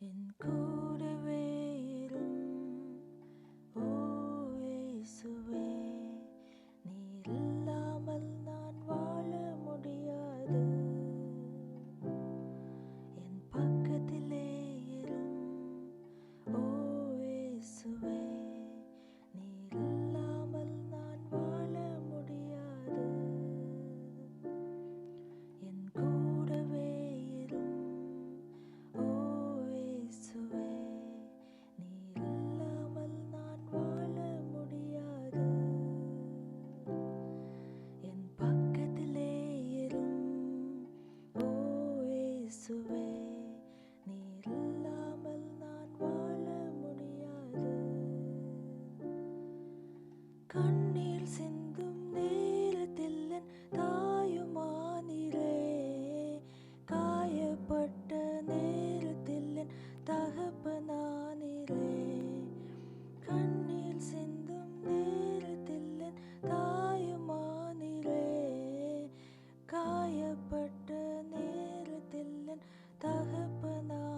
என் கூடவே இரும் ஓ இயேசுவே, நீர் இல்லாமல் நான் வாழ முடியாது. என் பக்கத்திலே இரும் ஓ இயேசுவே, நீர் இல்லாமல் நான் வாழ முடியாது. என் கூடவே இரும் ஓ இயேசுவே, நீர் இல்லாமல் நான் வாழ முடியாது. என் பக்கத்திலே இரும் ஓ இயேசுவே, நீர் இல்லாமல் நான் வாழ முடியாது. கண்ணீர் சிந்தும் நேரத்தில் என் தாயுமானீரே, காயப்பட்ட நேரத்தில் என் தகப்பனானீரே. கண்ணீர் சிந்தும் நேரத்தில் என் தாயுமானீரே, காயப்பட்ட நேரத்தில் என் தகப்பனானீரே.